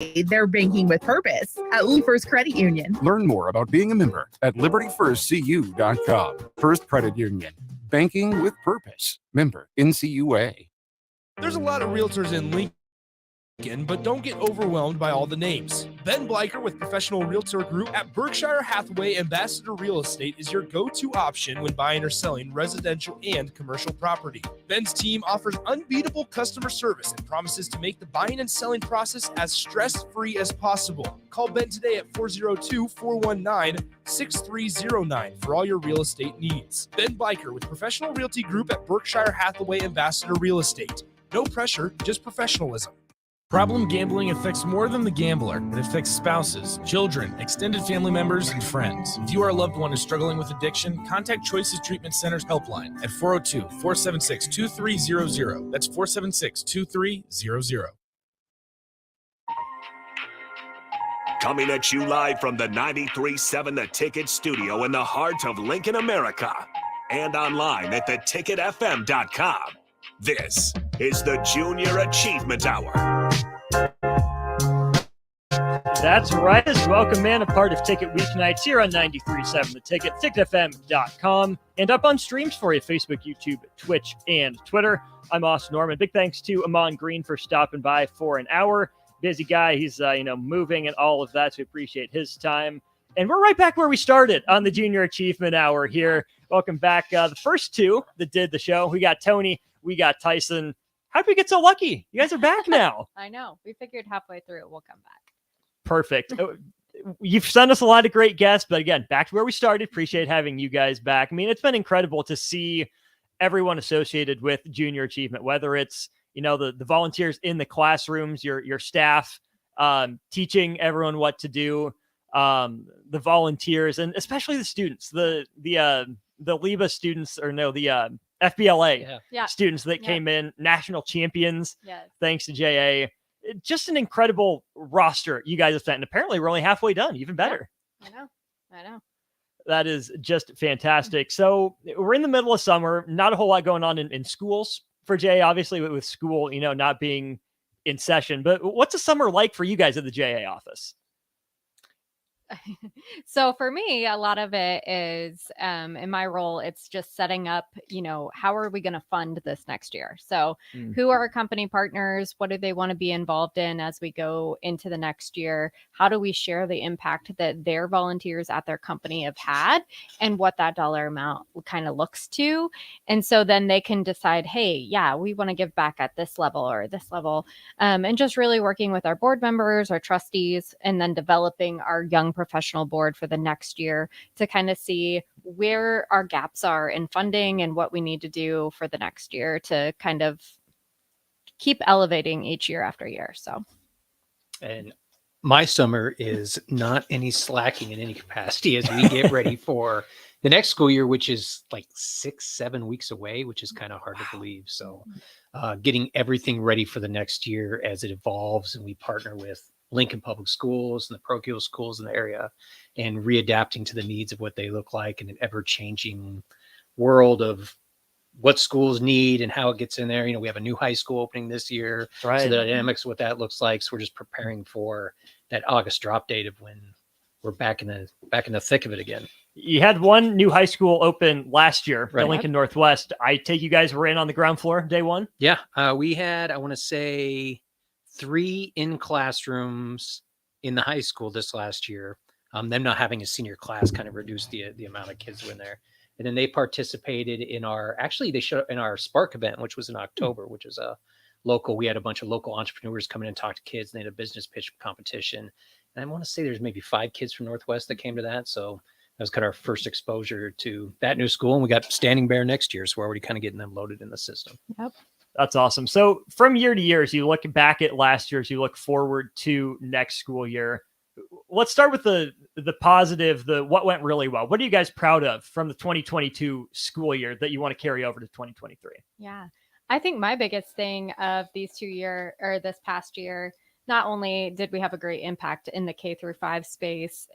They're banking with purpose at Lee First Credit Union. Learn more about being a member at libertyfirstcu.com. First Credit Union. Banking with purpose. Member NCUA. There's a lot of realtors in Lincoln, but don't get overwhelmed by all the names. Ben Bleicher with Professional Realtor Group at Berkshire Hathaway Ambassador Real Estate is your go-to option when buying or selling residential and commercial property. Ben's team offers unbeatable customer service and promises to make the buying and selling process as stress-free as possible. Call Ben today at 402-419-6309 for all your real estate needs. Ben Bleicher with Professional Realty Group at Berkshire Hathaway Ambassador Real Estate. No pressure, just professionalism. Problem gambling affects more than the gambler. It affects spouses, children, extended family members, and friends. If you are a loved one who's struggling with addiction, contact Choices Treatment Center's helpline at 402-476-2300. That's 476-2300. Coming at you live from the 93.7 The Ticket studio in the heart of Lincoln, America, and online at theticketfm.com. This is the Junior Achievement Hour. That's right. Welcome in, a part of Ticket Weeknights here on 93.7 The Ticket, ticketfm.com, and up on streams for you, Facebook, YouTube, Twitch, and Twitter. I'm Austin Norman. Big thanks to Amon Green for stopping by for an hour. Busy guy. He's, moving and all of that, so we appreciate his time. And we're right back where we started on the Junior Achievement Hour here. Welcome back. The first two that did the show, we got Tony, we got Tyson. How'd we get so lucky? You guys are back now. I know. We figured halfway through we'll come back. Perfect. You've sent us a lot of great guests, but again, back to where we started. Appreciate having you guys back. I mean, it's been incredible to see everyone associated with Junior Achievement, whether it's, the volunteers in the classrooms, your staff, teaching everyone what to do, the volunteers, and especially the students, the LEBA students, the FBLA students that came in, national champions, thanks to JA. Just an incredible roster you guys have sent. And apparently we're only halfway done, even better. Yeah, I know. That is just fantastic. So we're in the middle of summer, not a whole lot going on in schools for JA, obviously with school, not being in session, but what's a summer like for you guys at the JA office? So for me, a lot of it is in my role, it's just setting up, how are we going to fund this next year? So who are our company partners? What do they want to be involved in as we go into the next year? How do we share the impact that their volunteers at their company have had and what that dollar amount kind of looks to? And so then they can decide, hey, yeah, we want to give back at this level or this level. And just really working with our board members, our trustees, and then developing our young professional board for the next year to kind of see where our gaps are in funding and what we need to do for the next year to kind of keep elevating each year after year. So, and my summer is not any slacking in any capacity as we get ready for the next school year, which is like 6-7 weeks away, which is kind of hard to believe. So getting everything ready for the next year as it evolves, and we partner with Lincoln Public Schools and the parochial schools in the area and readapting to the needs of what they look like in an ever-changing world of what schools need and how it gets in there. We have a new high school opening this year. Right. So the dynamics of what that looks like. So we're just preparing for that August drop date of when we're back in the thick of it again. You had one new high school open last year, right, at Lincoln Northwest. I take you guys were in on the ground floor day one? Yeah. We had, I want to say, 3 in classrooms in the high school this last year. Them not having a senior class kind of reduced the amount of kids who were in there. And then they participated in they showed up in our Spark event, which was in October, which is we had a bunch of local entrepreneurs come in and talk to kids. And they had a business pitch competition. And I want to say there's maybe 5 kids from Northwest that came to that. So that was kind of our first exposure to that new school. And we got Standing Bear next year. So we're already kind of getting them loaded in the system. Yep. That's awesome. So from year to year, as you look back at last year, as you look forward to next school year, let's start with the positive, what went really well. What are you guys proud of from the 2022 school year that you want to carry over to 2023? Yeah, I think my biggest thing of this past year not only did we have a great impact in the K-5 space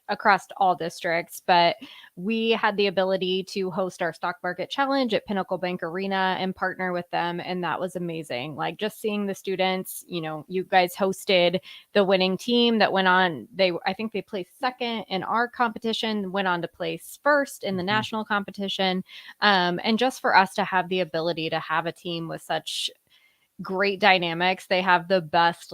across all districts, but we had the ability to host our stock market challenge at Pinnacle Bank Arena and partner with them. And that was amazing. Like just seeing the students, you guys hosted the winning team that went on. I think they placed second in our competition, went on to place first in the national competition. And just for us to have the ability to have a team with such great dynamics, they have the best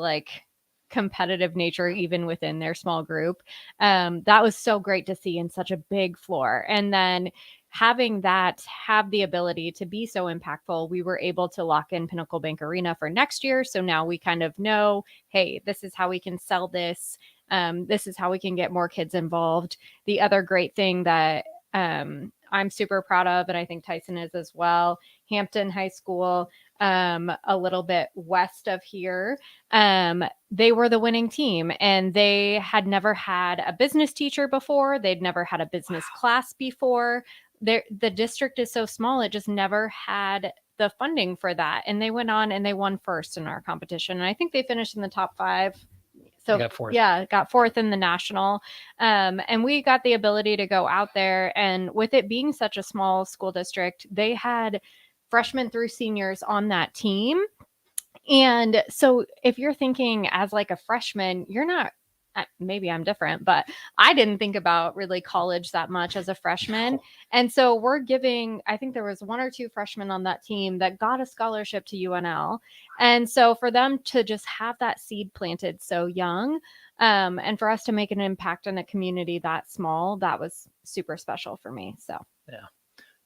competitive nature even within their small group. That was so great to see in such a big floor. And then having that have the ability to be so impactful, we were able to lock in Pinnacle Bank Arena for next year. So now we kind of know, hey, this is how we can sell this. This is how we can get more kids involved. The other great thing that I'm super proud of, and I think Tyson is as well, Hampton High School, a little bit west of here, they were the winning team, and they had never had a business teacher before. They'd never had a business class before. The district is so small, it just never had the funding for that. And they went on and they won first in our competition. And I think they finished in the top 5. So got fourth. Yeah, got fourth in the national. And we got the ability to go out there. And with it being such a small school district, they had freshmen through seniors on that team. And so if you're thinking as a freshman, you're not, maybe I'm different, but I didn't think about really college that much as a freshman. No. And so we're giving, I think there was 1 or 2 freshmen on that team that got a scholarship to UNL. And so for them to just have that seed planted so young, and for us to make an impact in a community that small, that was super special for me. So, yeah.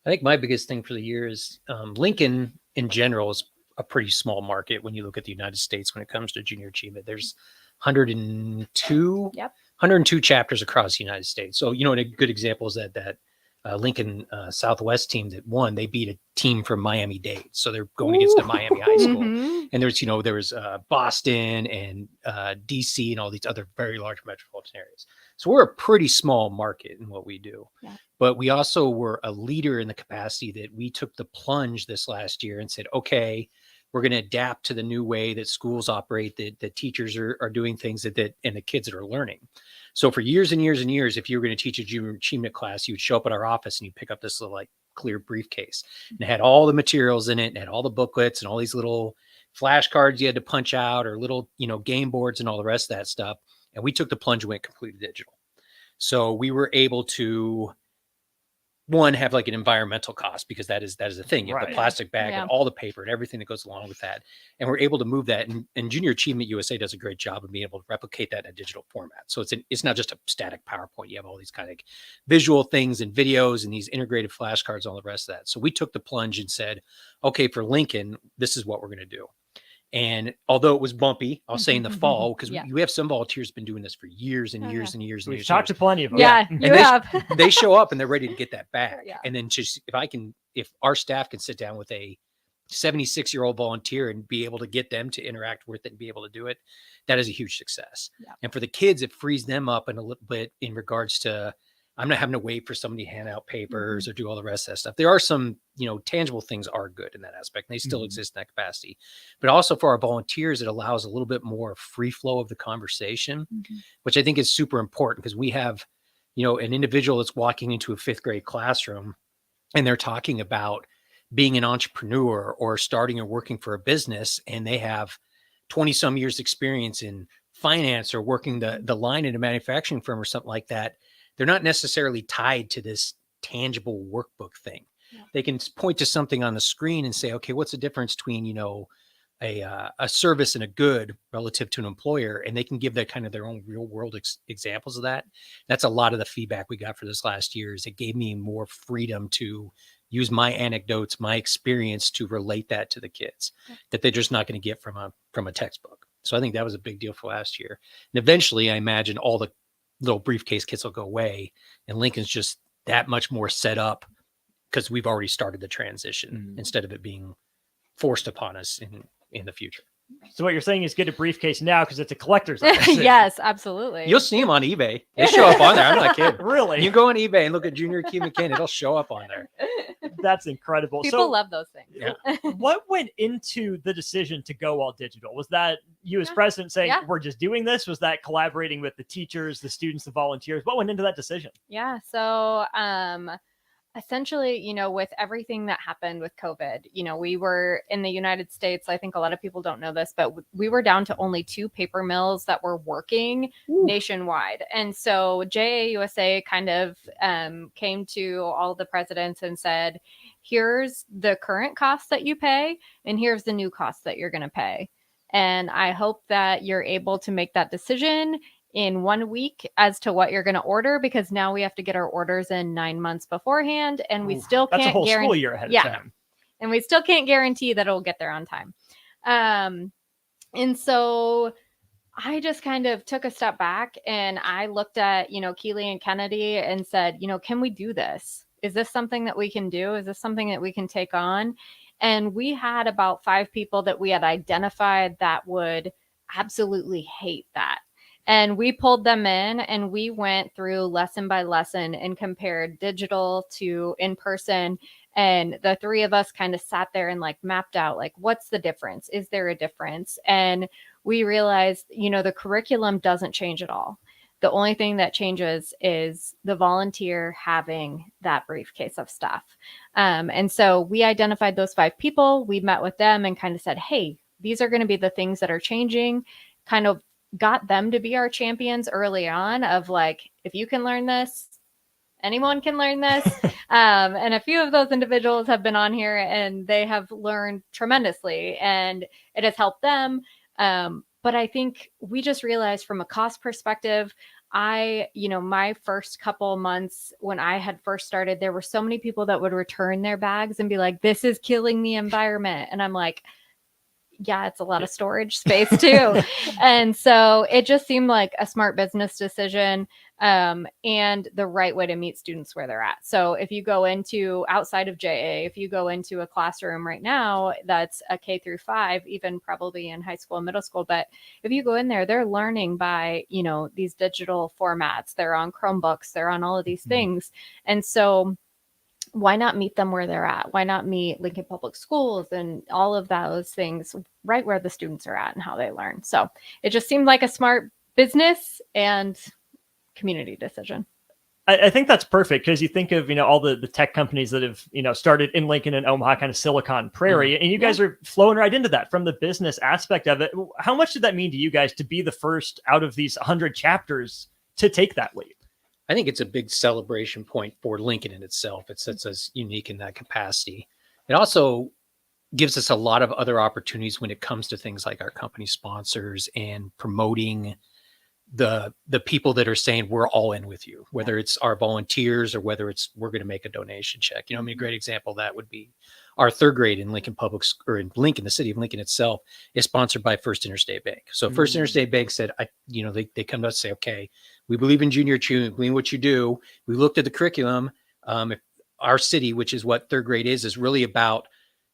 I think my biggest thing for the year is Lincoln in general is a pretty small market when you look at the United States when it comes to junior achievement. There's 102 chapters across the United States. So, and a good example is that Lincoln Southwest team that won, they beat a team from Miami-Dade. So they're going against the Miami High School. Mm-hmm. And there was Boston and DC and all these other very large metropolitan areas. So we're a pretty small market in what we do. Yeah. But we also were a leader in the capacity that we took the plunge this last year and said, okay, we're going to adapt to the new way that schools operate, that teachers are doing things that and the kids that are learning. So for years and years and years, if you were going to teach a junior achievement class, you would show up at our office and you pick up this little clear briefcase, and it had all the materials in it, and had all the booklets and all these little flashcards you had to punch out, or little, game boards and all the rest of that stuff. And we took the plunge and went completely digital. So we were able to, one, have an environmental cost, because that is a thing. You have the plastic bag and all the paper and everything that goes along with that. And we're able to move that. And Junior Achievement USA does a great job of being able to replicate that in a digital format. So it's not just a static PowerPoint. You have all these kind of visual things and videos and these integrated flashcards and all the rest of that. So we took the plunge and said, okay, for Lincoln, this is what we're going to do. And although it was bumpy, I'll say in the fall, because we have some volunteers been doing this for years and years and years and years. We've talked to plenty of them. Yeah, you have. They show up and they're ready to get that back. Yeah. And then just if our staff can sit down with a 76-year-old volunteer and be able to get them to interact with it and be able to do it, that is a huge success. Yeah. And for the kids, it frees them up in a little bit in regards to, I'm not having to wait for somebody to hand out papers or do all the rest of that stuff. There are some, tangible things are good in that aspect, and they still exist in that capacity. But also for our volunteers, it allows a little bit more free flow of the conversation, which I think is super important, because we have, an individual that's walking into a 5th grade classroom and they're talking about being an entrepreneur or starting or working for a business, and they have 20 some years experience in finance or working the line in a manufacturing firm or something like that. They're not necessarily tied to this tangible workbook thing. Yeah. They can point to something on the screen and say, okay, what's the difference between, a service and a good relative to an employer? And they can give that kind of their own real world examples of that. That's a lot of the feedback we got for this last year. Is it gave me more freedom to use my anecdotes, my experience to relate that to the kids that they're just not going to get from a textbook. So I think that was a big deal for last year. And eventually I imagine all the little briefcase kits will go away, and Lincoln's just that much more set up because we've already started the transition instead of it being forced upon us in the future. So what you're saying is get a briefcase now because it's a collector's item. Yes, absolutely. You'll see them on eBay. They show up on there. I'm not kidding. Really? You go on eBay and look at Junior Key McKinnon, it'll show up on there. That's incredible. People So love those things. Yeah. what went into the decision to go all digital? Was that you as Yeah. president saying, Yeah. we're just doing this? Was that collaborating with the teachers, the students, the volunteers? What went into that decision? Yeah. So, essentially, with everything that happened with COVID, we were in the United States. I think a lot of people don't know this, but we were down to only 2 paper mills that were working nationwide. And so JAUSA kind of came to all the presidents and said, here's the current cost that you pay, and here's the new cost that you're going to pay. And I hope that you're able to make that decision in 1 week as to what you're going to order, because now we have to get our orders in 9 months beforehand, and we still That's can't a whole school guarantee. year ahead Yeah. of time. And we still can't guarantee that it'll get there on time. And so I just kind of took a step back and I looked at, Keely and Kennedy and said, can we do this? Is this something that we can do? Is this something that we can take on? And we had about 5 people that we had identified that would absolutely hate that. And we pulled them in and we went through lesson by lesson and compared digital to in person. And the 3 of us kind of sat there and mapped out, what's the difference? Is there a difference? And we realized, the curriculum doesn't change at all. The only thing that changes is the volunteer having that briefcase of stuff. And so we identified those 5 people. We met with them and kind of said, hey, these are going to be the things that are changing, kind of got them to be our champions early on of if you can learn this, anyone can learn this. And a few of those individuals have been on here and they have learned tremendously and it has helped them. But I think we just realized from a cost perspective, my first couple months when I had first started, there were so many people that would return their bags and be like, this is killing the environment. And I'm like, yeah, it's a lot of storage space too. And so it just seemed like a smart business decision and the right way to meet students where they're at. So if you go into outside of JA, if you go into a classroom right now, that's a K through 5, even probably in high school and middle school. But if you go in there, they're learning by, these digital formats. They're on Chromebooks, they're on all of these things. And so why not meet them where they're at? Why not meet Lincoln Public Schools and all of those things right where the students are at and how they learn? So it just seemed like a smart business and community decision. I think that's perfect because you think of, all the tech companies that have, started in Lincoln and Omaha, kind of Silicon Prairie, and you guys are flowing right into that from the business aspect of it. How much did that mean to you guys to be the first out of these 100 chapters to take that leap? I think it's a big celebration point for Lincoln in itself. It sets us unique in that capacity. It also gives us a lot of other opportunities when it comes to things like our company sponsors and promoting the people that are saying we're all in with you, whether it's our volunteers or whether it's we're going to make a donation check. A great example of that would be our 3rd grade in Lincoln or in Lincoln, the city of Lincoln itself, is sponsored by First Interstate Bank. So First Interstate Bank said, they come to us and say, okay, we believe in junior achievement, we believe in what you do. We looked at the curriculum. If our city, which is what 3rd grade is really about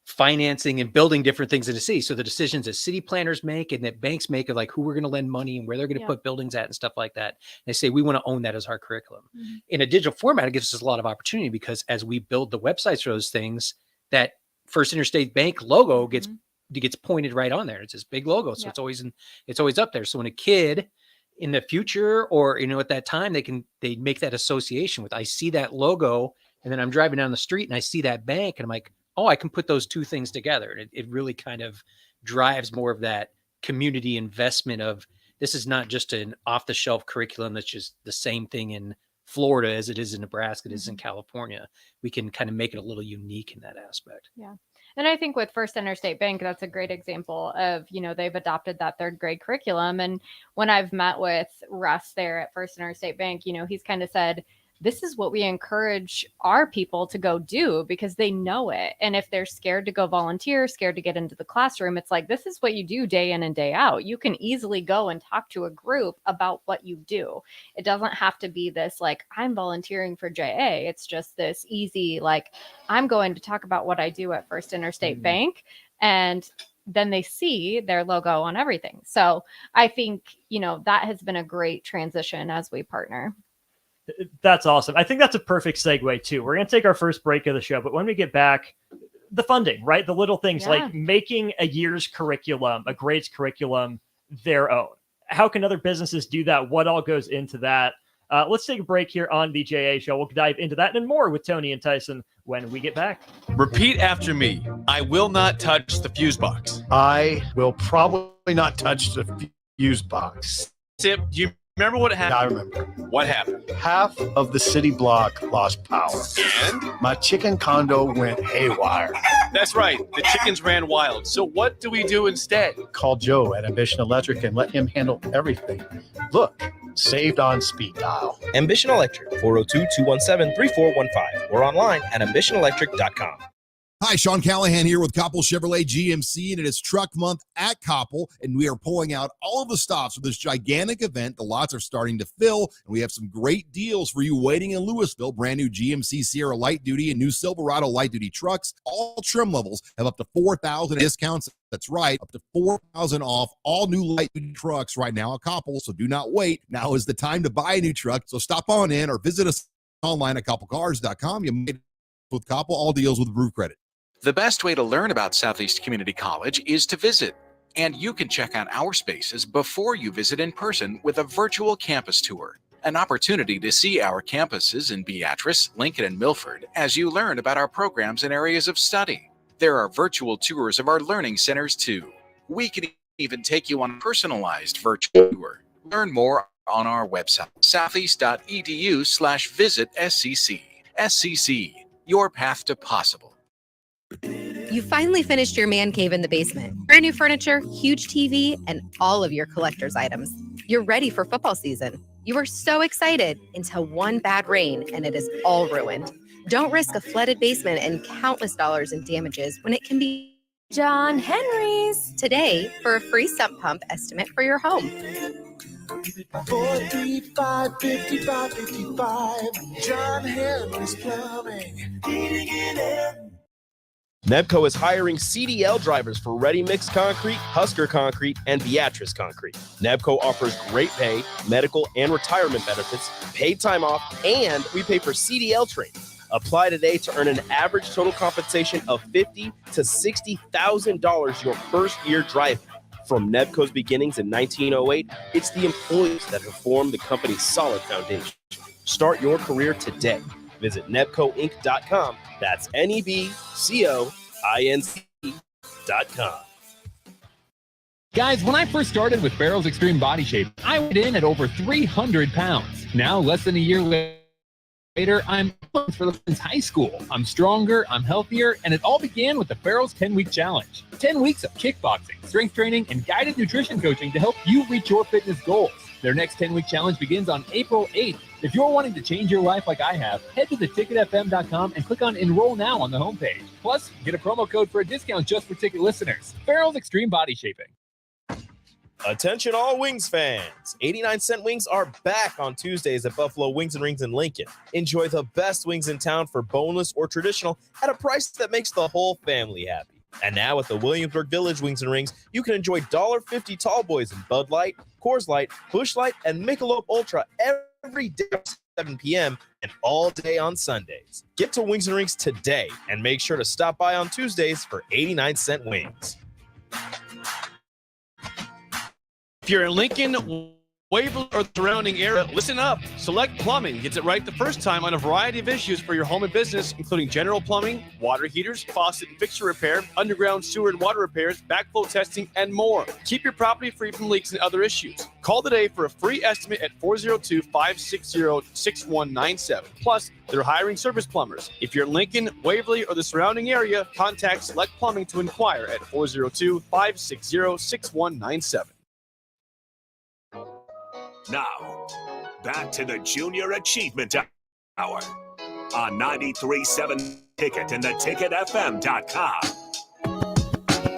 financing and building different things in the city. So the decisions that city planners make and that banks make of who we're going to lend money and where they're going to put buildings at and stuff like that. They say, we want to own that as our curriculum. In a digital format, it gives us a lot of opportunity because as we build the websites for those things, that First Interstate Bank logo gets pointed right on there. It's this big logo. So it's always up there. So when a kid in the future or, at that time, they make that association with, I see that logo and then I'm driving down the street and I see that bank and I'm like, oh, I can put those 2 things together. And it really kind of drives more of that community investment of this is not just an off the shelf curriculum. That's just the same thing in Florida as it is in Nebraska, it is in California. We can kind of make it a little unique in that aspect. Yeah. And I think with First Interstate Bank, that's a great example of, they've adopted that 3rd grade curriculum. And when I've met with Russ there at First Interstate Bank, he's kind of said, this is what we encourage our people to go do because they know it. And if they're scared to go volunteer, scared to get into the classroom, it's this is what you do day in and day out. You can easily go and talk to a group about what you do. It doesn't have to be this I'm volunteering for JA. It's just this easy, I'm going to talk about what I do at First Interstate Bank. And then they see their logo on everything. So I think, that has been a great transition as we partner. That's awesome. I think that's a perfect segue too. We're going to take our first break of the show, but when we get back, the funding, right? The little things like making a year's curriculum, a grades curriculum, their own. How can other businesses do that? What all goes into that? Let's take a break here on the JA Show. We'll dive into that and more with Tony and Tyson when we get back. Repeat after me. I will not touch the fuse box. I will probably not touch the fuse box. Tip, do you remember what happened? I remember. What happened? Half of the city block lost power. And? My chicken condo went haywire. That's right. The chickens ran wild. So what do we do instead? Call Joe at Ambition Electric and let him handle everything. Look, saved on speed dial. Ambition Electric, 402-217-3415 or online at ambitionelectric.com. Hi, Sean Callahan here with Koppel Chevrolet GMC, and it is Truck Month at Koppel, and we are pulling out all of the stops for this gigantic event. The lots are starting to fill, and we have some great deals for you waiting in Louisville. Brand new GMC Sierra Light Duty and new Silverado Light Duty trucks. All trim levels have up to $4,000 discounts. That's right, up to $4,000 off all new light duty trucks right now at Koppel, so do not wait. Now is the time to buy a new truck, so stop on in or visit us online at koppelcars.com. You made it with Koppel, all deals with approved credit. The best way to learn about Southeast Community College is to visit, and you can check out our spaces before you visit in person with a virtual campus tour, an opportunity to see our campuses in Beatrice, Lincoln, and Milford as you learn about our programs and areas of study. There are virtual tours of our learning centers too. We can even take you on a personalized virtual tour. Learn more on our website, southeast.edu/visit SCC. SCC, your path to possible. You finally finished your man cave in the basement. Brand new furniture, huge TV, and all of your collector's items. You're ready for football season. You were so excited until one bad rain and it is all ruined. Don't risk a flooded basement and countless dollars in damages when it can be John Henry's today for a free sump pump estimate for your home. 435-5555, John Henry's Plumbing. Nebco is hiring CDL drivers for Ready Mix Concrete, Husker Concrete, and Beatrice Concrete. Nebco offers great pay, medical, and retirement benefits, paid time off, and we pay for CDL training. Apply today to earn an average total compensation of $50,000 to $60,000 your first year driving. From Nebco's beginnings in 1908, it's the employees that have formed the company's solid foundation. Start your career today. Visit nebcoinc.com. That's NEBCOINC.com. Guys, when I first started with Farrell's Extreme Body Shape, I weighed in at over 300 pounds. Now, less than a year later, I'm for high school. I'm stronger, I'm healthier, and it all began with the Farrell's 10-week challenge. 10 weeks of kickboxing, strength training, and guided nutrition coaching to help you reach your fitness goals. Their next 10-week challenge begins on April 8th. If you're wanting to change your life like I have, head to theticketfm.com and click on Enroll Now on the homepage. Plus, get a promo code for a discount just for ticket listeners. Farrell's Extreme Body Shaping. Attention all Wings fans. 89-cent wings are back on Tuesdays at Buffalo Wings and Rings in Lincoln. Enjoy the best wings in town for boneless or traditional at a price that makes the whole family happy. And now at the Williamsburg Village Wings and Rings, you can enjoy $1.50 tall boys in Bud Light, Coors Light, Busch Light, and Michelob Ultra every day at 7 p.m. and all day on Sundays. Get to Wings and Rings today and make sure to stop by on Tuesdays for 89-cent wings. If you're in Lincoln, Waverly, or the surrounding area, listen up. Select Plumbing gets it right the first time on a variety of issues for your home and business, including general plumbing, water heaters, faucet and fixture repair, underground sewer and water repairs, backflow testing, and more. Keep your property free from leaks and other issues. Call today for a free estimate at 402-560-6197. Plus, they're hiring service plumbers. If you're in Lincoln, Waverly, or the surrounding area, contact Select Plumbing to inquire at 402-560-6197. Now, back to the Junior Achievement Hour on 93.7 Ticket and theticketfm.com.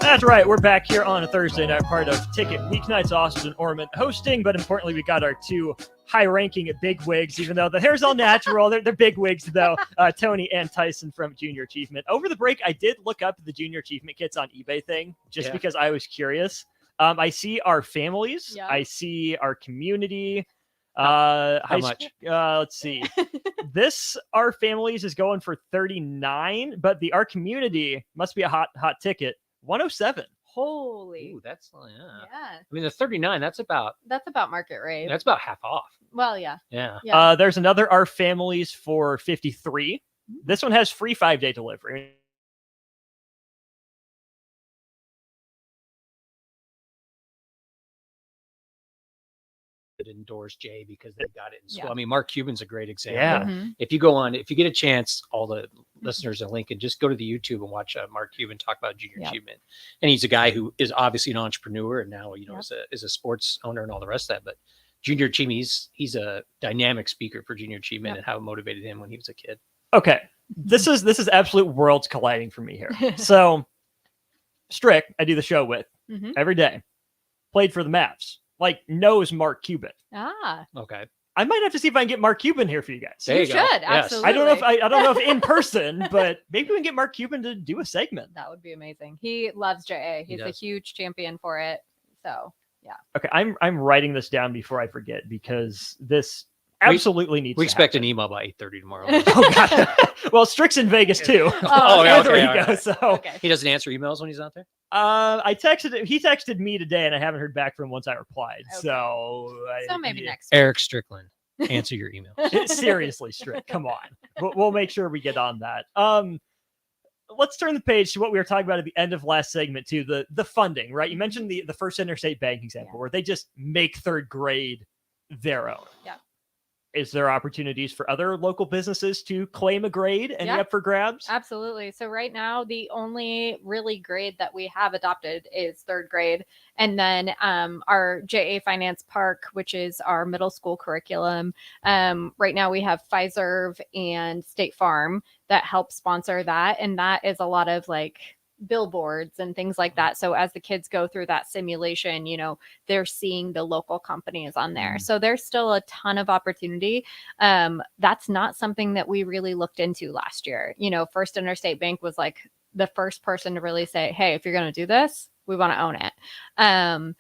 That's right. We're back here on a Thursday night, part of Ticket Weeknights. Austin Orman hosting, but importantly, we got our two high-ranking big wigs, even though the hair's all natural. They're big wigs, though. Tony and Tyson from Junior Achievement. Over the break, I did look up the Junior Achievement kits on eBay thing, just because I was curious. I see our families. Yeah. I see our community. How much? Let's see. This our families is going for $39, but the our community must be a hot ticket. $107. Holy. Ooh, that's yeah. Yeah. I mean, the 39. That's about market rate. That's about half off. Well, yeah. Yeah. There's another our families for $53. This one has free 5-day delivery. Endorse Jay because they got it in school. Yeah. I mean, Mark Cuban's a great example. Yeah. Mhm. If you go on, if you get a chance, all the listeners in Lincoln, just go to the YouTube and watch Mark Cuban talk about Junior Yep. Achievement. And he's a guy who is obviously an entrepreneur and now, you know, Yep. is a sports owner and all the rest of that. But Junior Achievement, he's a dynamic speaker for Junior Achievement Yep. and how it motivated him when he was a kid. Okay. This is absolute worlds colliding for me here. So Strick, I do the show with Mhm. every day. Played for the Mavs. Like knows Mark Cuban. Ah. Okay. I might have to see if I can get Mark Cuban here for you guys. There You you should, go. Yes. absolutely. I don't know if I don't know if in person, but maybe we can get Mark Cuban to do a segment. That would be amazing. He loves JA. He He's a does. huge champion for it. So, yeah. Okay, I'm writing this down before I forget because this absolutely needs We to expect happen. an email by 8:30 tomorrow. Oh god. Well, Strick's in Vegas too. Oh, yeah, There okay, you all go. right. So Okay. He doesn't answer emails when he's out there? he texted me today and I haven't heard back from him once I replied. Okay. So So maybe next week. Eric Strickland, answer your email. Seriously, Strick, come on. We'll make sure we get on that. Let's turn the page to what we were talking about at the end of last segment too, the funding, right? You mentioned the First Interstate Bank example where they just make third grade their own. Yeah. Is there opportunities for other local businesses to claim a grade and Yeah. up for grabs? Absolutely. So right now, the only really grade that we have adopted is third grade. And then our JA Finance Park, which is our middle school curriculum. Right now we have Fiserv and State Farm that help sponsor that. And that is a lot of like billboards and things like that. So as the kids go through that simulation, you know, they're seeing the local companies on there. So there's still a ton of opportunity. That's not something that we really looked into last year. You know, First Interstate Bank was like the first person to really say, hey, if you're going to do this, we want to own it.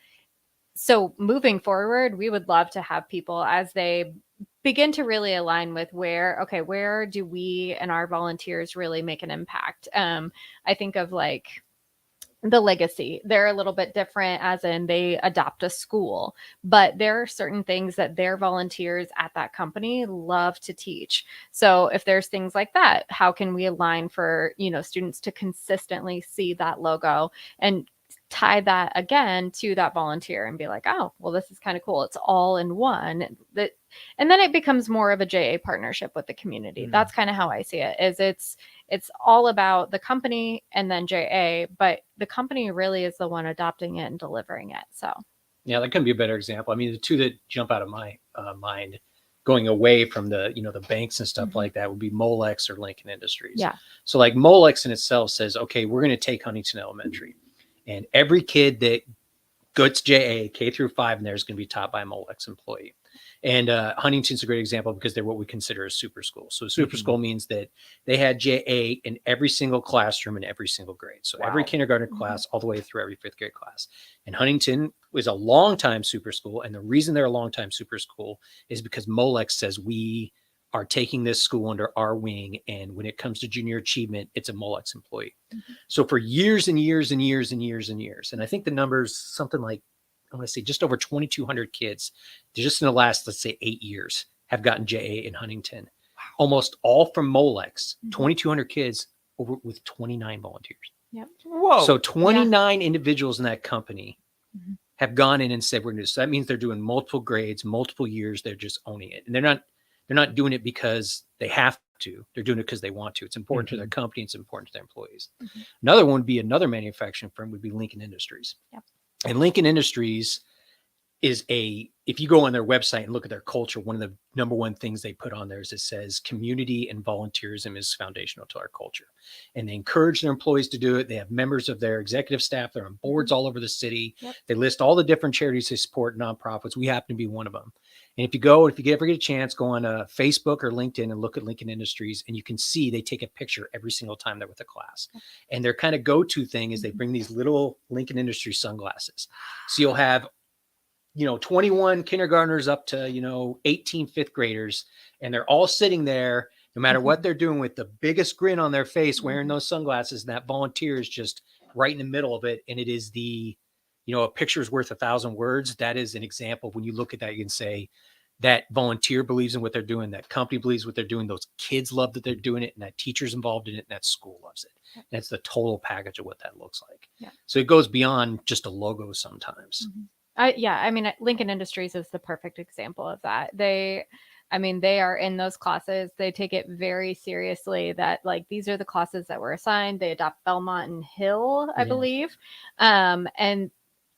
So moving forward, we would love to have people as they begin to really align with where do we and our volunteers really make an impact? I think of like the legacy. They're a little bit different as in they adopt a school, but there are certain things that their volunteers at that company love to teach. So if there's things like that, how can we align for, you know, students to consistently see that logo and tie that again to that volunteer and be like, oh, well, this is kind of cool. It's all in one. And then it becomes more of a JA partnership with the community. That's kind of how I see it. Is it's all about the company and then JA, but the company really is the one adopting it and delivering it. So Yeah, that couldn't be a better example. I mean, the two that jump out of my mind going away from the, you know, the banks and stuff like that would be Molex or Lincoln Industries. Yeah. So like Molex in itself says, okay, we're going to take Huntington Elementary and every kid that gets JA K through 5 in there is going to be taught by a Molex employee. And Huntington's a great example because they're what we consider a super school. So a super school means that they had JA in every single classroom in every single grade. So every kindergarten class all the way through every 5th grade class. And Huntington was a long time super school. And the reason they're a long time super school is because Molex says we are taking this school under our wing. And when it comes to junior achievement, it's a Molex employee. So for years and years and years and years and years, and I think the number's something like, I want to say just over 2,200 kids just in the last, let's say 8 years have gotten JA in Huntington. Wow. Almost all from Molex, 2,200 kids over with 29 volunteers. Yep. Whoa. So 29 individuals in that company have gone in and said, we're going to do this. So that means they're doing multiple grades, multiple years. They're just owning it. And they're not doing it because they have to. They're doing it because they want to. It's important to their company. It's important to their employees. Another one would be another manufacturing firm would be Lincoln Industries. Yep. And Lincoln Industries if you go on their website and look at their culture, one of the number one things they put on there is it says community and volunteerism is foundational to our culture. And they encourage their employees to do it. They have members of their executive staff. They're on boards all over the city. Yep. They list all the different charities they support, nonprofits. We happen to be one of them. And if you ever get a chance, go on Facebook or LinkedIn and look at Lincoln Industries, and you can see they take a picture every single time they're with a class. And their kind of go-to thing is they bring these little Lincoln Industries sunglasses. So you'll have 21 kindergartners up to, 18 fifth graders, and they're all sitting there, no matter what they're doing, with the biggest grin on their face, wearing those sunglasses. And that volunteer is just right in the middle of it. And it is a picture's worth 1,000 words. That is an example. When you look at that, you can say that volunteer believes in what they're doing, that company believes what they're doing, those kids love that they're doing it, and that teacher's involved in it, and that school loves it. And that's the total package of what that looks like. Yeah. So it goes beyond just a logo sometimes. Lincoln Industries is the perfect example of that. They are in those classes. They take it very seriously that these are the classes that were assigned. They adopt Belmont and Hill, I believe. And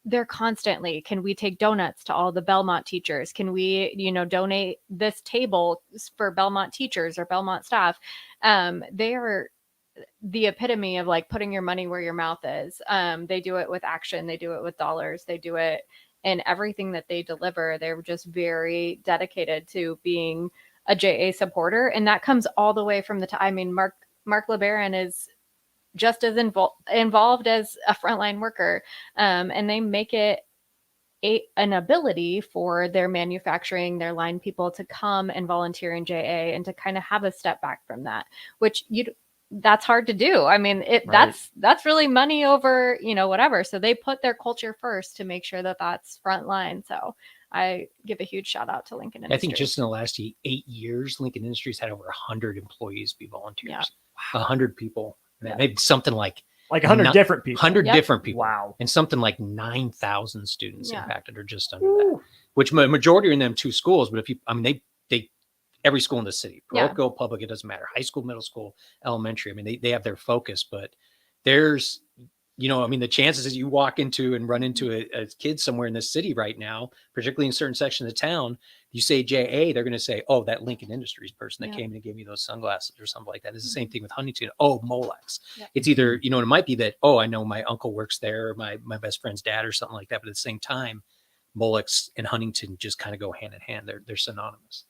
they're constantly, can we take donuts to all the Belmont teachers? Can we, donate this table for Belmont teachers or Belmont staff? They are the epitome of putting your money where your mouth is. They do it with action. They do it with dollars. They do it in everything that they deliver. They're just very dedicated to being a JA supporter. And that comes all the way from the time. Mark LeBaron is just as involved as a frontline worker. And they make it an ability for their manufacturing, their line people to come and volunteer in JA and to kind of have a step back from that, which that's hard to do. Right. That's really money over, whatever. So they put their culture first to make sure that that's frontline. So I give a huge shout out to Lincoln Industries. I think just in the last 8 years, Lincoln Industries had over 100 employees be volunteers. Yeah. 100 people. Maybe something like 100 different people. 100 Yep. different people. Wow. And something like 9,000 students Yeah. impacted, or just under that, which majority are in them 2 schools. But if you, they every school in the city, Yeah. go public, it doesn't matter. High school, middle school, elementary. They have their focus, but there's, the chances is you walk into and run into a kid somewhere in this city right now, particularly in certain sections of town, you say JA, they're going to say, oh, that Lincoln Industries person that Yeah. came in and gave me those sunglasses or something like that. It's the same thing with Huntington. Oh, Molex. Yeah. It's either, it might be that, oh, I know my uncle works there, or my best friend's dad or something like that. But at the same time, Molex and Huntington just kind of go hand in hand. They're synonymous.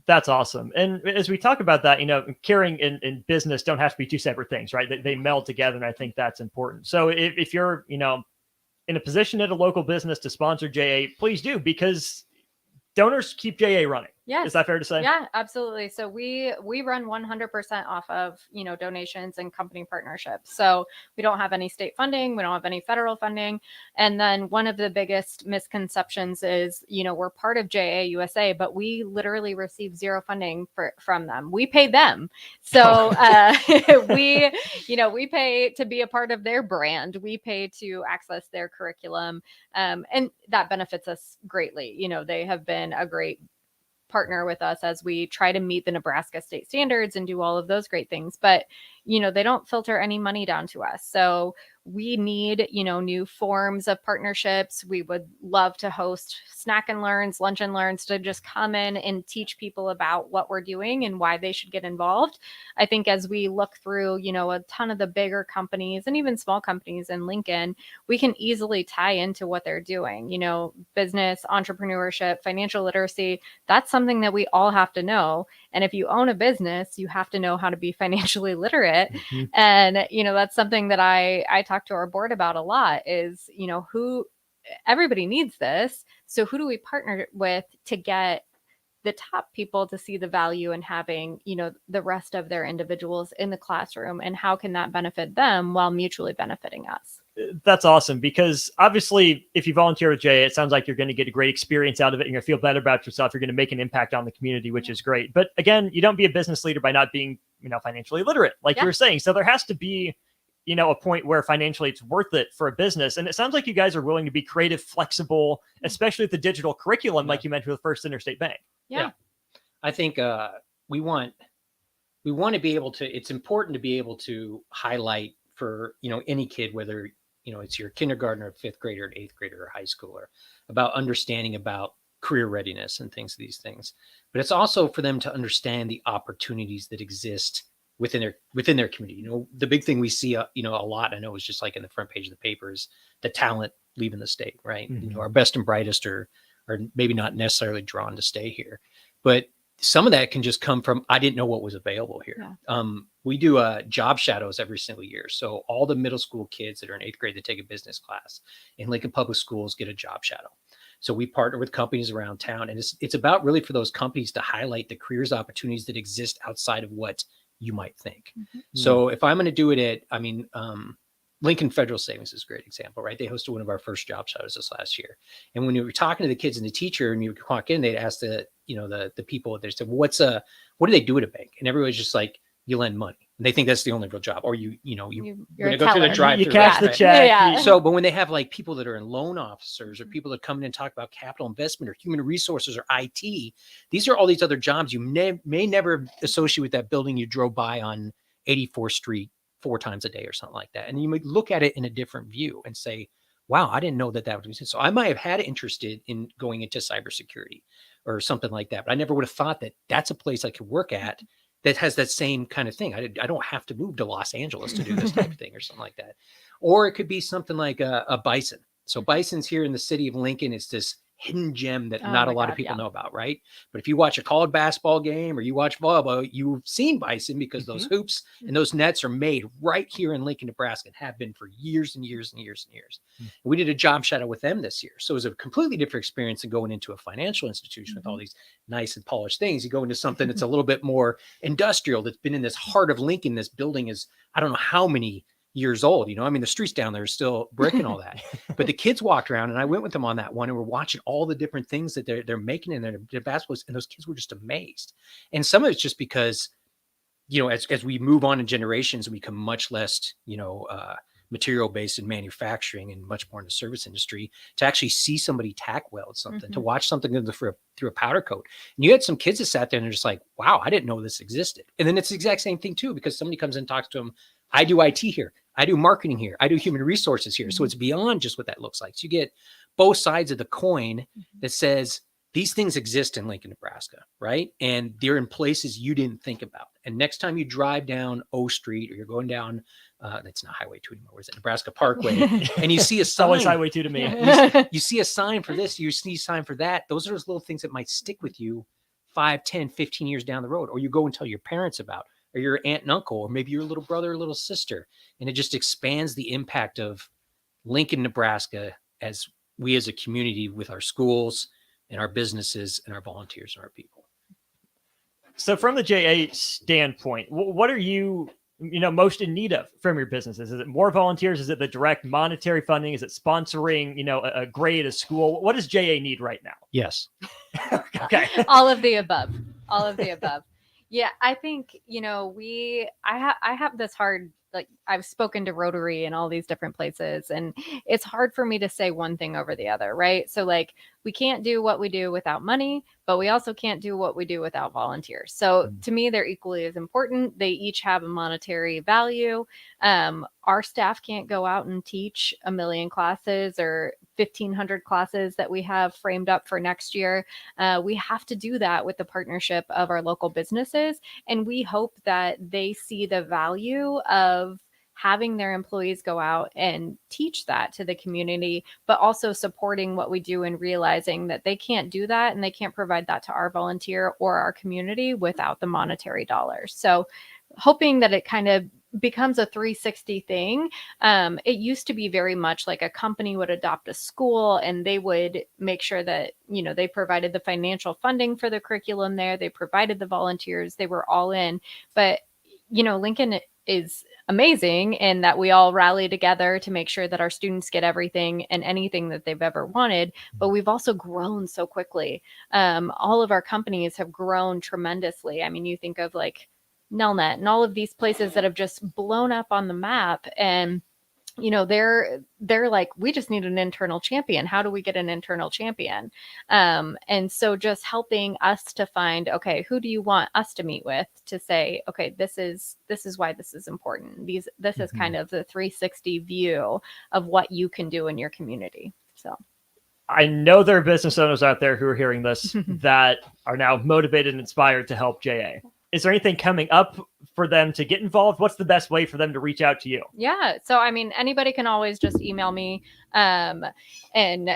That's awesome. And as we talk about that, caring and business don't have to be 2 separate things, right? They meld together. And I think that's important. So if you're, in a position at a local business to sponsor JA, please do, because donors keep JA running. Yes. Is that fair to say? Yeah, absolutely. So we run 100% off of, donations and company partnerships. So we don't have any state funding. We don't have any federal funding. And then one of the biggest misconceptions is, we're part of JA USA, but we literally receive 0 funding from them. We pay them. So we pay to be a part of their brand. We pay to access their curriculum. And that benefits us greatly. They have been a great partner with us as we try to meet the Nebraska state standards and do all of those great things. But, they don't filter any money down to us. So we need, new forms of partnerships. We would love to host snack and learns, lunch and learns, to just come in and teach people about what we're doing and why they should get involved. I think as we look through, a ton of the bigger companies and even small companies in Lincoln, we can easily tie into what they're doing, business, entrepreneurship, financial literacy. That's something that we all have to know. And if you own a business, you have to know how to be financially literate. Mm-hmm. And, that's something that I talk to our board about a lot is, who everybody needs this. So who do we partner with to get the top people to see the value in having, the rest of their individuals in the classroom, and how can that benefit them while mutually benefiting us? That's awesome, because obviously if you volunteer with JA, it sounds like you're going to get a great experience out of it. You're going to feel better about yourself. You're going to make an impact on the community, which is great. But again, you don't be a business leader by not being, financially literate, like you were saying. So there has to be, a point where financially it's worth it for a business. And it sounds like you guys are willing to be creative, flexible, especially with the digital curriculum, like you mentioned with First Interstate Bank. Yeah. I think we want to be able to, it's important to be able to highlight for, any kid, whether, it's your kindergartner, fifth grader, and eighth grader, or high schooler, about understanding about career readiness and these things. But it's also for them to understand the opportunities that exist within their community. The big thing we see, a lot, I know, is just like in the front page of the papers, the talent leaving the state, right? Mm-hmm. Our best and brightest are maybe not necessarily drawn to stay here, but some of that can just come from, I didn't know what was available here. Yeah. We do job shadows every single year. So all the middle school kids that are in eighth grade that take a business class in Lincoln Public Schools get a job shadow. So we partner with companies around town, and it's about really for those companies to highlight the careers opportunities that exist outside of what you might think. Mm-hmm. So if I'm going to do it at, Lincoln Federal Savings is a great example, right? They hosted one of our first job shadows this last year. And when you were talking to the kids and the teacher and you walk in, they'd ask the people, they said, well, what do they do at a bank? And everybody's just like, you lend money. And they think that's the only real job. Or you're going to go through the drive-through. You cash the check. Yeah. So, but when they have like people that are in loan officers or people that come in and talk about capital investment or human resources or IT, these are all these other jobs you may never associate with that building you drove by on 84th Street 4 times a day or something like that. And you might look at it in a different view and say, wow, I didn't know that would be. So I might have had interested in going into cybersecurity or something like that, but I never would have thought that that's a place I could work at that has that same kind of thing. I don't have to move to Los Angeles to do this type of thing or something like that. Or it could be something like a Bison. So Bison's here in the city of Lincoln. It's this hidden gem that not a lot of people know about, right? But if you watch a college basketball game or you watch volleyball, you've seen Bison because those hoops and those nets are made right here in Lincoln, Nebraska, and have been for years and years and years and years. And we did a job shadow with them this year. So it was a completely different experience than going into a financial institution with all these nice and polished things. You go into something that's a little bit more industrial, that's been in this heart of Lincoln. This building is, I don't know how many years old, the streets down there are still brick and all that, but the kids walked around and I went with them on that one and we're watching all the different things that they're making in their basketballs, and those kids were just amazed. And some of it's just because, as we move on in generations and become much less, material based in manufacturing and much more in the service industry, to actually see somebody tack weld something, to watch something through a powder coat. And you had some kids that sat there and they're just like, wow, I didn't know this existed. And then it's the exact same thing too, because somebody comes in and talks to them. I do IT here. I do marketing here. I do human resources here. So it's beyond just what that looks like. So you get both sides of the coin that says these things exist in Lincoln, Nebraska, right? And they're in places you didn't think about. And next time you drive down O Street or you're going down, that's not Highway 2 anymore. Where's it? Nebraska Parkway. And you see a sign. Always Highway 2 to me. You see a sign for this, you see a sign for that. Those are those little things that might stick with you 5, 10, 15 years down the road, or you go and tell your parents about, or your aunt and uncle, or maybe your little brother or little sister. And it just expands the impact of Lincoln, Nebraska, as we as a community with our schools and our businesses and our volunteers and our people. So from the JA standpoint, what are you most in need of from your businesses? Is it more volunteers? Is it the direct monetary funding? Is it sponsoring, a grade, a school? What does JA need right now? Yes. Okay. All of the above. All of the above. Yeah, I think, I have this hard, like, I've spoken to Rotary and all these different places, and it's hard for me to say one thing over the other, right? So like, we can't do what we do without money, but we also can't do what we do without volunteers. So to me, they're equally as important. They each have a monetary value. Our staff can't go out and teach 1 million classes or 1,500 classes that we have framed up for next year. We have to do that with the partnership of our local businesses. And we hope that they see the value of having their employees go out and teach that to the community, but also supporting what we do and realizing that they can't do that and they can't provide that to our volunteer or our community without the monetary dollars. So hoping that it kind of becomes a 360 thing. It used to be very much like a company would adopt a school and they would make sure that, they provided the financial funding for the curriculum there. They provided the volunteers, they were all in. But, Lincoln is amazing in that we all rally together to make sure that our students get everything and anything that they've ever wanted. But we've also grown so quickly. All of our companies have grown tremendously. I mean, you think of like Nelnet and all of these places that have just blown up on the map. And they're like, we just need an internal champion. How do we get an internal champion? And so just helping us to find, okay, who do you want us to meet with to say, okay, this is why this is important. This is kind of the 360 view of what you can do in your community. So I know there are business owners out there who are hearing this that are now motivated and inspired to help JA. Is there anything coming up for them to get involved? What's the best way for them to reach out to you? Yeah. So, I mean, anybody can always just email me and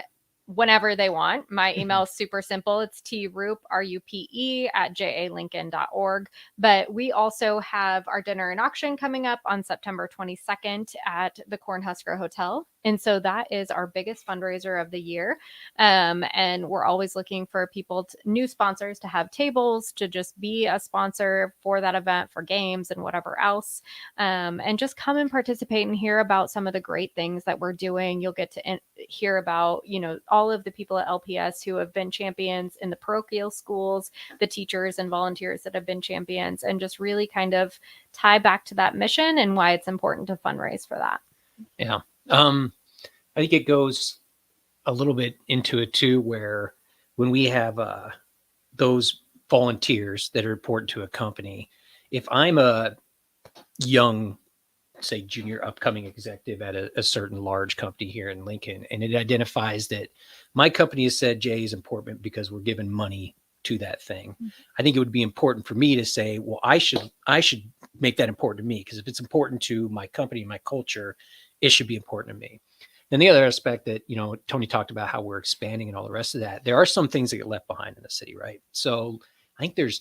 whenever they want. My email is super simple. It's trupe, RUPE @jalincoln.org. But we also have our dinner and auction coming up on September 22nd at the Cornhusker Hotel. And so that is our biggest fundraiser of the year. And we're always looking for people, new sponsors to have tables, to just be a sponsor for that event, for games and whatever else. And just come and participate and hear about some of the great things that we're doing. You'll get to hear about, all of the people at LPS who have been champions in the parochial schools, the teachers and volunteers that have been champions, and just really kind of tie back to that mission and why it's important to fundraise for that. Yeah. I think it goes a little bit into it too, where when we have those volunteers that are important to a company, if I'm a young, say, junior upcoming executive at a certain large company here in Lincoln, and it identifies that my company has said Jay is important because we're giving money to that thing. Mm-hmm. I think it would be important for me to say, well, I should make that important to me, because if it's important to my company, my culture, it should be important to me. And the other aspect that, Tony talked about how we're expanding and all the rest of that, there are some things that get left behind in the city, right? So I think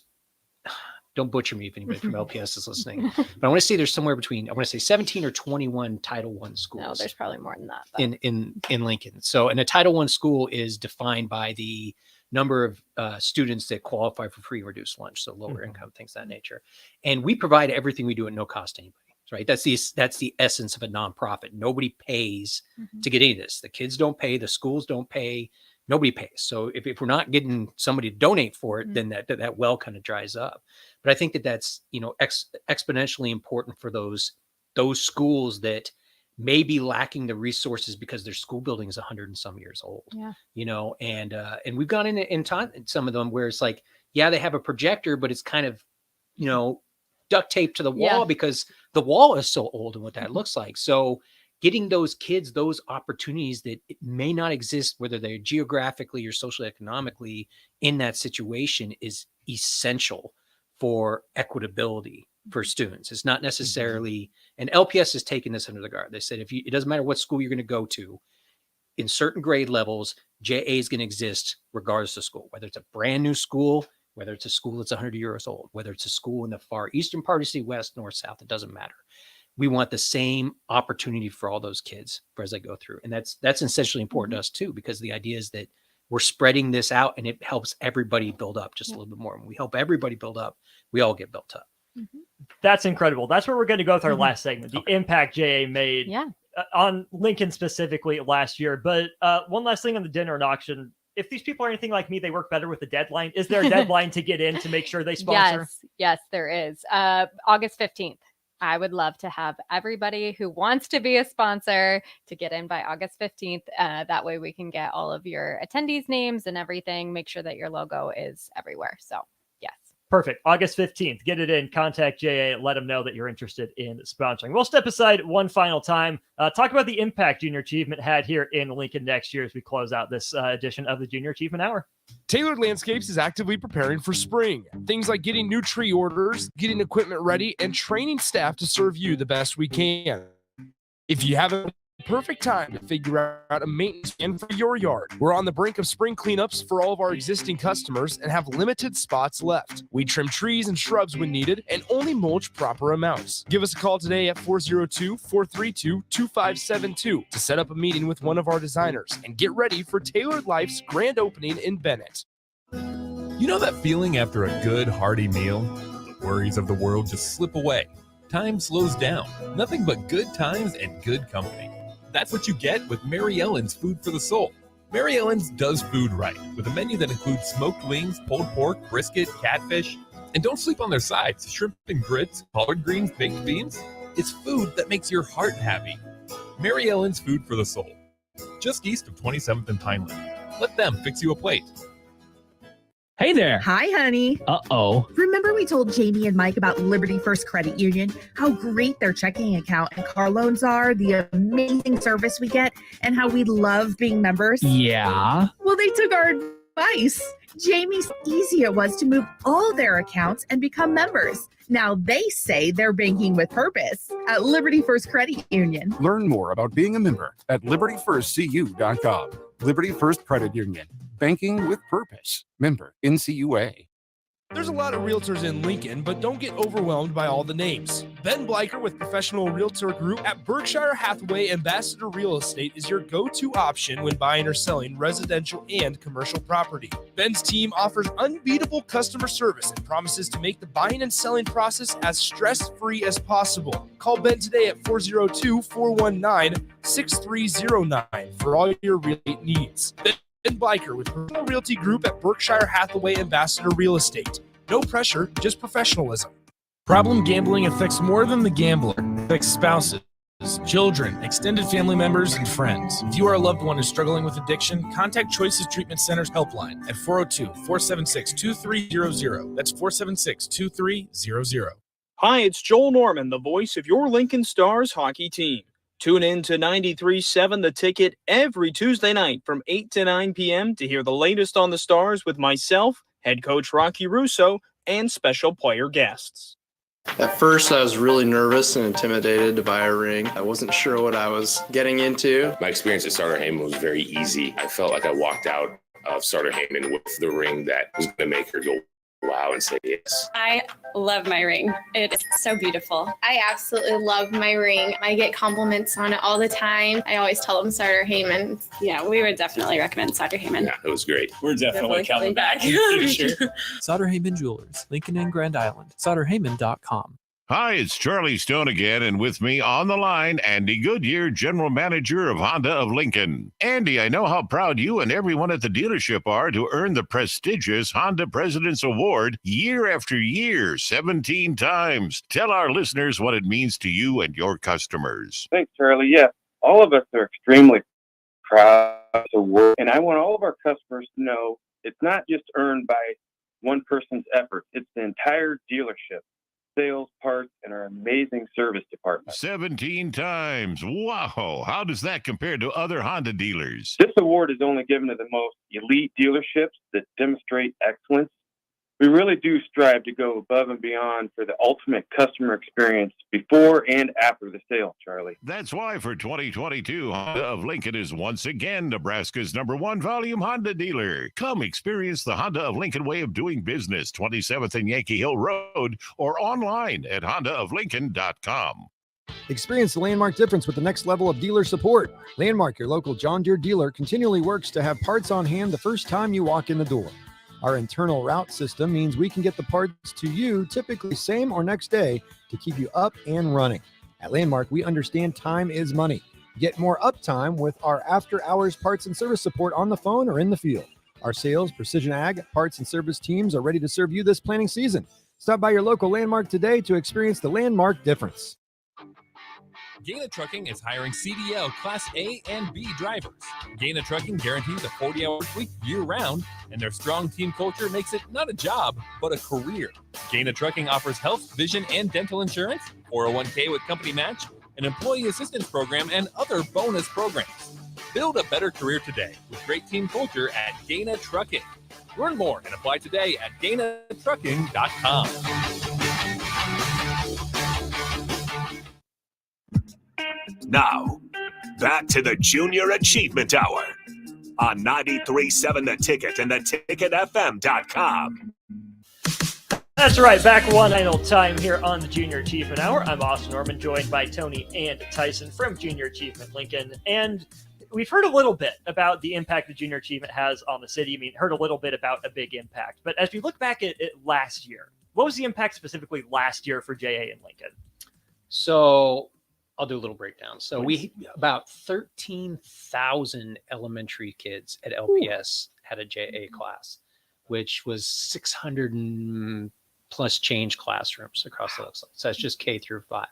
don't butcher me if anybody from LPS is listening, but I want to say there's somewhere between, 17 or 21 Title I schools. No, there's probably more than that. In Lincoln. So, and a Title I school is defined by the number of students that qualify for free or reduced lunch, so lower income, things of that nature. And we provide everything we do at no cost to anybody. Right. That's the essence of a nonprofit. Nobody pays to get any of this. The kids don't pay, the schools don't pay, nobody pays. So if we're not getting somebody to donate for it, then that well kind of dries up. But I think that's exponentially important for those schools that may be lacking the resources because their school building is 100 and some years old. Yeah. And we've gone in and taught some of them where it's like, yeah, they have a projector, but it's kind of, duct tape to the wall because the wall is so old and what that looks like. So getting those kids those opportunities that it may not exist, whether they're geographically or socially economically in that situation, is essential for equitability for students. It's not necessarily, and LPS has taken this under the guard. They said, it doesn't matter what school you're going to go to, in certain grade levels, JA is going to exist regardless of school, whether it's a brand new school, whether it's a school that's 100 years old, whether it's a school in the far eastern part of the city, west, north, south, it doesn't matter. We want the same opportunity for all those kids as they go through. And that's essentially important to us too, because the idea is that we're spreading this out and it helps everybody build up just a little bit more. When we help everybody build up, we all get built up. That's incredible. That's where we're going to go with our last segment, the impact JA made on Lincoln specifically last year. But one last thing on the dinner and auction. If these people are anything like me, they work better with the deadline. Is there a deadline to get in to make sure they sponsor? Yes, there is. August 15th. I would love to have everybody who wants to be a sponsor to get in by August 15th. That way we can get all of your attendees' names and everything, make sure that your logo is everywhere. So, yes. Perfect. August 15th. Get it in. Contact JA. Let them know that you're interested in sponsoring. We'll step aside one final time. Talk about the impact Junior Achievement had here in Lincoln next year as we close out this edition of the Junior Achievement Hour. Tailored Landscapes is actively preparing for spring. Things like getting new tree orders, getting equipment ready, and training staff to serve you the best we can. If you haven't, perfect time to figure out a maintenance plan for your yard. We're on the brink of spring cleanups for all of our existing customers and have limited spots left. We trim trees and shrubs when needed and only mulch proper amounts. Give us a call today at 402-432-2572 to set up a meeting with one of our designers and get ready for Tailored Life's grand opening in Bennett. You know that feeling after a good, hearty meal? The worries of the world just slip away. Time slows down. Nothing but good times and good company. That's what you get with Mary Ellen's Food for the Soul. Mary Ellen's does food right, with a menu that includes smoked wings, pulled pork, brisket, catfish. And don't sleep on their sides, shrimp and grits, collard greens, baked beans. It's food that makes your heart happy. Mary Ellen's Food for the Soul, just east of 27th and Pineland. Let them fix you a plate. Hey there. Hi, honey. Uh-oh. Remember we told Jamie and Mike about Liberty First Credit Union, how great their checking account and car loans are, the amazing service we get, and how we love being members? Yeah. Well, they took our advice. Jamie's easy it was to move all their accounts and become members. Now they say they're banking with purpose at Liberty First Credit Union. Learn more about being a member at libertyfirstcu.com. Liberty First Credit Union. Banking with purpose. Member NCUA. There's a lot of realtors in Lincoln, but don't get overwhelmed by all the names. Ben Bleicher with Professional Realtor Group at Berkshire Hathaway Ambassador Real Estate is your go-to option when buying or selling residential and commercial property. Ben's team offers unbeatable customer service and promises to make the buying and selling process as stress-free as possible. Call Ben today at 402-419-6309 for all your real estate needs. Ben Bleicher with Professional Realty Group at Berkshire Hathaway Ambassador Real Estate. No pressure, just professionalism. Problem gambling affects more than the gambler. It affects spouses, children, extended family members, and friends. If you are a loved one who's struggling with addiction, contact Choices Treatment Center's helpline at 402-476-2300. That's 476-2300. Hi, it's Joel Norman, the voice of your Lincoln Stars hockey team. Tune in to 93.7 The Ticket every Tuesday night from 8 to 9 p.m. to hear the latest on the Stars with myself, head coach Rocky Russo, and special player guests. At first, I was really nervous and intimidated to buy a ring. I wasn't sure what I was getting into. My experience at Starter Heyman was very easy. I felt like I walked out of Starter Heyman with the ring that was going to make her go wow and say yes. I love my ring. It's so beautiful. I absolutely love my ring. I get compliments on it all the time. I always tell them Starter Heyman. Yeah, we would definitely recommend Starter Heyman. Yeah, it was great. We're definitely coming back. Sauter Heyman Jewelers, Lincoln and Grand Island. SauterHeyman.com. Hi, it's Charlie Stone again, and with me on the line, Andy Goodyear, General Manager of Honda of Lincoln. Andy, I know how proud you and everyone at the dealership are to earn the prestigious Honda President's Award year after year, 17 times. Tell our listeners what it means to you and your customers. Thanks, Charlie. Yeah, all of us are extremely proud of the award, and I want all of our customers to know it's not just earned by one person's effort. It's the entire dealership. Sales, parts, and our amazing service department. 17 times. Wow. How does that compare to other Honda dealers? This award is only given to the most elite dealerships that demonstrate excellence. We really do strive to go above and beyond for the ultimate customer experience before and after the sale, Charlie. That's why for 2022, Honda of Lincoln is once again Nebraska's #1 volume Honda dealer. Come experience the Honda of Lincoln way of doing business, 27th and Yankee Hill Road, or online at hondaoflincoln.com. Experience the Landmark difference with the next level of dealer support. Landmark, your local John Deere dealer, continually works to have parts on hand the first time you walk in the door. Our internal route system means we can get the parts to you typically same or next day to keep you up and running. At Landmark, we understand time is money. Get more uptime with our after-hours parts and service support on the phone or in the field. Our sales, precision ag, parts, and service teams are ready to serve you this planting season. Stop by your local Landmark today to experience the Landmark difference. Gaina Trucking is hiring CDL Class A and B drivers. Gaina Trucking guarantees a 40-hour week year-round, and their strong team culture makes it not a job, but a career. Gaina Trucking offers health, vision, and dental insurance, 401k with company match, an employee assistance program, and other bonus programs. Build a better career today with great team culture at Gaina Trucking. Learn more and apply today at GainaTrucking.com. Now, back to the Junior Achievement Hour on 93.7 The Ticket and theticketfm.com. That's right, back one final time here on the Junior Achievement Hour. I'm Austin Norman, joined by Tony and Tyson from Junior Achievement Lincoln. And we've heard a little bit about the impact that Junior Achievement has on the city. I mean, heard a little bit about a big impact. But as we look back at it last year, what was the impact specifically last year for JA in Lincoln? So I'll do a little breakdown. So we about 13,000 elementary kids at LPS had a JA class, which was 600 and plus change classrooms across the website. So that's just K through 5.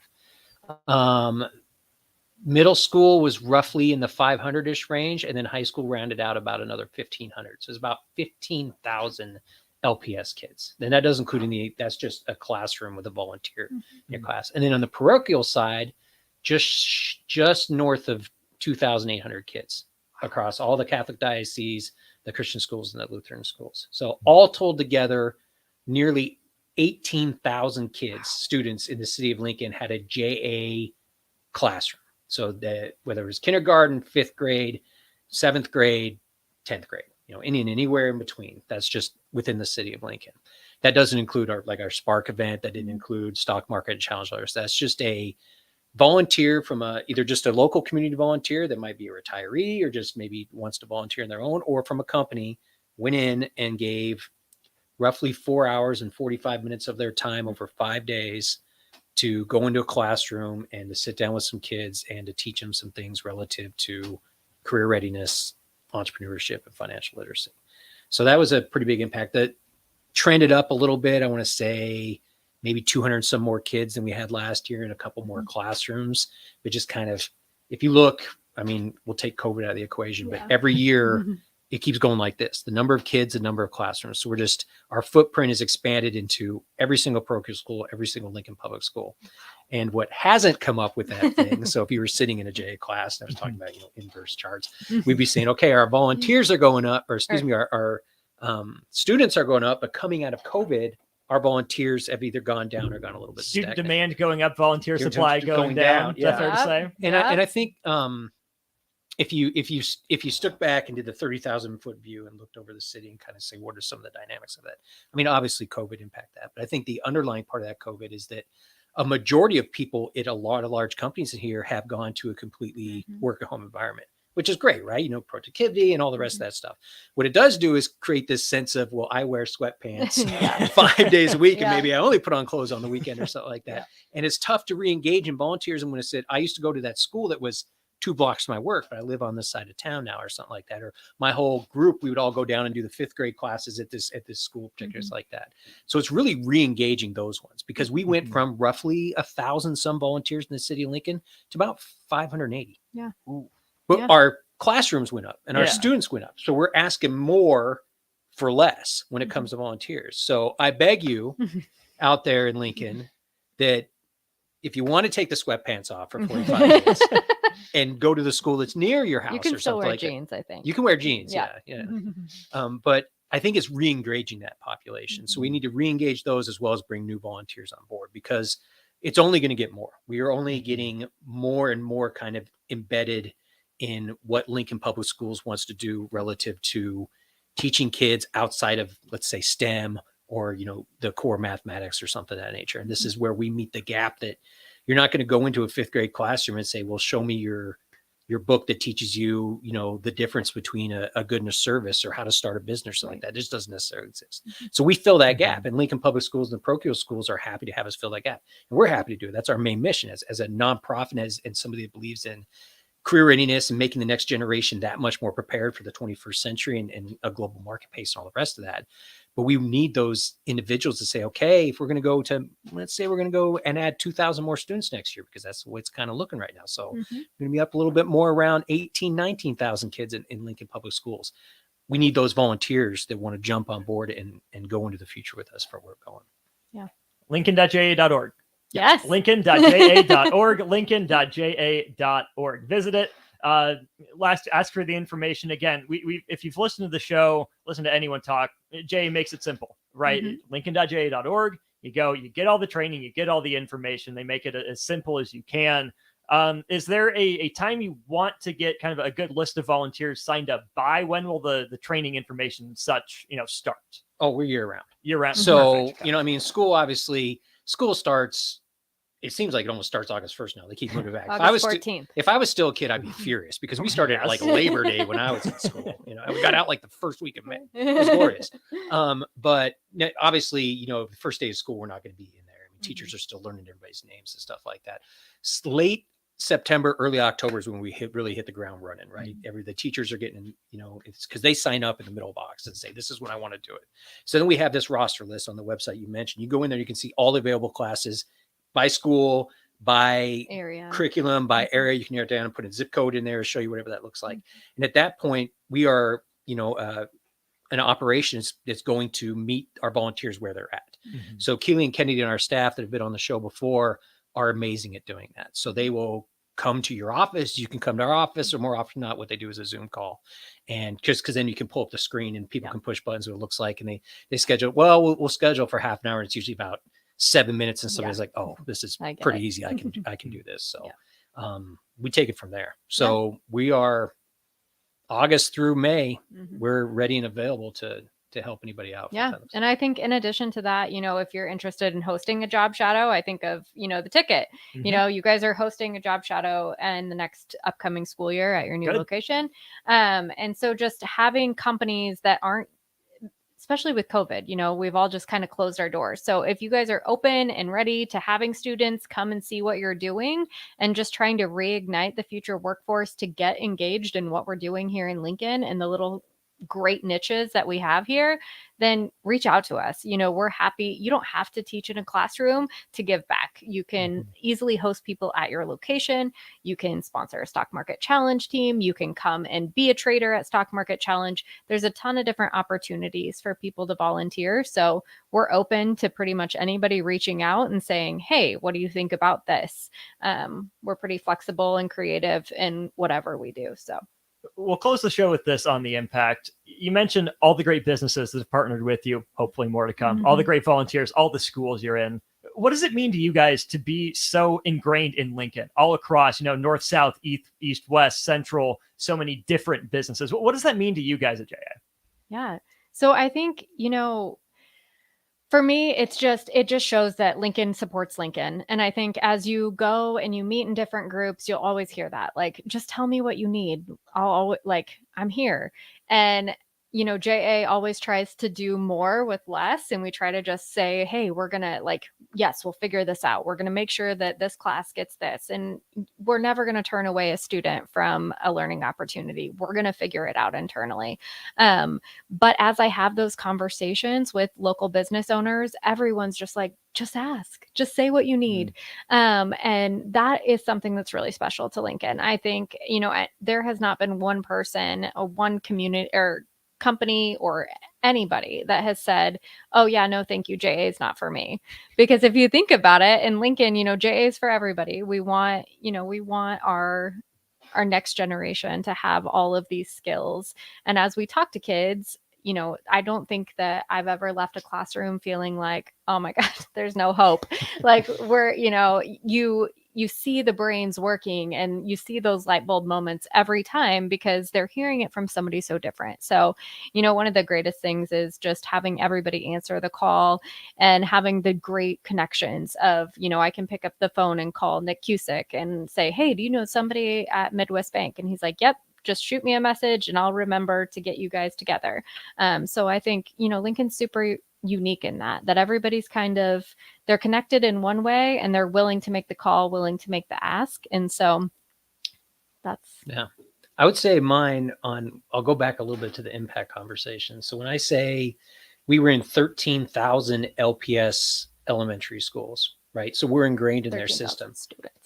Middle school was roughly in the 500-ish range, and then high school rounded out about another 1,500. So it's about 15,000 LPS kids. Then that doesn't include that's just a classroom with a volunteer in your class. And then on the parochial side, just north of 2,800 kids across all the Catholic dioceses, the Christian schools, and the Lutheran schools. So all told together, nearly 18,000 kids, students in the city of Lincoln had a JA classroom. So that whether it was kindergarten, 5th grade, 7th grade, 10th grade, anywhere in between, that's just within the city of Lincoln. That doesn't include our Spark event. That didn't include stock market challenge letters. That's just a volunteer from either just a local community volunteer that might be a retiree or just maybe wants to volunteer on their own, or from a company went in and gave roughly 4 hours and 45 minutes of their time over 5 days to go into a classroom and to sit down with some kids and to teach them some things relative to career readiness, entrepreneurship, and financial literacy. So that was a pretty big impact. That trended up a little bit. I want to say maybe 200 some more kids than we had last year in a couple more classrooms. But just kind of, if you look, I mean, we'll take COVID out of the equation, but every year it keeps going like this. The number of kids, the number of classrooms. So our footprint is expanded into every single parochial school, every single Lincoln public school. And what hasn't come up with that thing, so if you were sitting in a JA class, and I was talking about, inverse charts, we'd be saying, okay, our volunteers are going up, or excuse me, our students are going up, but coming out of COVID, our volunteers have either gone down or gone a little bit Student stagnant. demand going up, volunteer supply going down. Is that fair to say? And I think if you stuck back and did the 30,000-foot view and looked over the city and kind of say, what are some of the dynamics of that? I mean, obviously COVID impacted that, but I think the underlying part of that COVID is that a majority of people at a lot of large companies in here have gone to a completely work at home environment, which is great, right? Productivity and all the rest of that stuff. What it does do is create this sense of, well, I wear sweatpants 5 days a week, and maybe I only put on clothes on the weekend or something like that. And it's tough to re-engage in volunteers. And when I said, I used to go to that school that was 2 blocks from my work, but I live on this side of town now, or something like that. Or my whole group, we would all go down and do the 5th grade classes at this school, particulars like that. So it's really re-engaging those ones, because we went from roughly 1,000 some volunteers in the city of Lincoln to about 580. Yeah. But our classrooms went up and our students went up. So we're asking more for less when it comes to volunteers. So I beg you out there in Lincoln that if you want to take the sweatpants off for 45 days and go to the school that's near your house, You can or still something wear like jeans, that. I think. You can wear jeans. Yeah. Yeah. But I think it's re-engaging that population. So we need to re-engage those as well as bring new volunteers on board, because it's only going to get more. We are only getting more and more kind of embedded in what Lincoln Public Schools wants to do relative to teaching kids outside of, let's say, STEM or, the core mathematics or something of that nature. And this is where we meet the gap that you're not going to go into a 5th grade classroom and say, well, show me your book that teaches you, the difference between a good and a service, or how to start a business or something like that. It just doesn't necessarily exist. So we fill that gap, and Lincoln Public Schools and the parochial schools are happy to have us fill that gap. And we're happy to do it. That's our main mission as a nonprofit, and somebody that believes in career readiness and making the next generation that much more prepared for the 21st century and a global market pace and all the rest of that. But we need those individuals to say, okay, if we're going to go to, let's say we're going to go and add 2,000 more students next year, because that's the way it's kind of looking right now. So we're going to be up a little bit more, around 19,000 kids in Lincoln Public Schools. We need those volunteers that want to jump on board and go into the future with us for where we're going. Yeah. Lincoln.ja.org. Yes. Lincoln.ja.org. Lincoln.ja.org. Visit it. Ask for the information. Again, we if you've listened to the show, listen to anyone talk, Jay makes it simple, right? Lincoln.ja.org. You go, you get all the training, you get all the information. They make it as simple as you can. Is there a time you want to get kind of a good list of volunteers signed up by? When will the training information and such, start? Oh, we're year round. Year round. So, school starts, it seems like it almost starts August 1st now. They keep moving back. August 14th. If I was still a kid, I'd be furious, because we started at like Labor Day when I was in school. We got out like the first week of May. It was glorious. But obviously, the first day of school, we're not going to be in there. I mean, teachers are still learning everybody's names and stuff like that. Late September, early October is when we really hit the ground running, right? The teachers are getting, it's because they sign up in the middle box and say, this is when I want to do it. So then we have this roster list on the website you mentioned. You go in there, you can see all the available classes by school, by area, curriculum, by area. You can narrow it down and put a zip code in there, show you whatever that looks like. And at that point, we are, an operations that's going to meet our volunteers where they're at. So Keely and Kennedy and our staff that have been on the show before are amazing at doing that. So they will come to your office. You can come to our office, or more often than not, what they do is a Zoom call. And just because then you can pull up the screen and people can push buttons what it looks like. And they schedule, we'll schedule for half an hour. It's usually about 7 minutes. And somebody's like, oh, this is pretty easy. I can do this. So we take it from there. So we are August through May, we're ready and available to help anybody out. Yeah. And I think in addition to that, if you're interested in hosting a job shadow, I think of, the ticket, you guys are hosting a job shadow in the next upcoming school year at your new location. And so just having companies that aren't, especially with COVID, we've all just kind of closed our doors. So if you guys are open and ready to having students come and see what you're doing and just trying to reignite the future workforce to get engaged in what we're doing here in Lincoln and the little great niches that we have here, then reach out to us. We're happy. You don't have to teach in a classroom to give back. You can easily host people at your location. You can sponsor a stock market challenge team. You can come and be a trader at Stock Market Challenge. There's a ton of different opportunities for people to volunteer. So we're open to pretty much anybody reaching out and saying, hey, what do you think about this? We're pretty flexible and creative in whatever we do. So we'll close the show with this on the impact. You mentioned all the great businesses that have partnered with you, hopefully more to come, all the great volunteers, all the schools you're in. What does it mean to you guys to be so ingrained in Lincoln, all across, north, south, east, west, central, so many different businesses? What does that mean to you guys at JA? Yeah. So I think, for me, it just shows that Lincoln supports Lincoln. And I think as you go and you meet in different groups, you'll always hear that, like, just tell me what you need. I'm here. And, JA always tries to do more with less. And we try to just say, hey, we're going to yes, we'll figure this out. We're going to make sure that this class gets this. And we're never going to turn away a student from a learning opportunity. We're going to figure it out internally. But as I have those conversations with local business owners, everyone's just like, just ask, just say what you need. And that is something that's really special to Lincoln. I think, there has not been one person, one community or company or anybody that has said, oh yeah, no, thank you, JA is not for me. Because if you think about it, in Lincoln, JA is for everybody. We want our next generation to have all of these skills. And as we talk to kids, I don't think that I've ever left a classroom feeling like, oh my God, there's no hope. Like we're, you see the brains working and you see those light bulb moments every time because they're hearing it from somebody so different. So, one of the greatest things is just having everybody answer the call and having the great connections of, I can pick up the phone and call Nick Cusick and say, hey, do you know somebody at Midwest Bank? And he's like, yep. Just shoot me a message and I'll remember to get you guys together. So I think, Lincoln's super unique in that everybody's they're connected in one way and they're willing to make the call, willing to make the ask. And so yeah, I would say I'll go back a little bit to the impact conversation. So when I say we were in 13,000 LPS elementary schools, right? So we're ingrained in their system.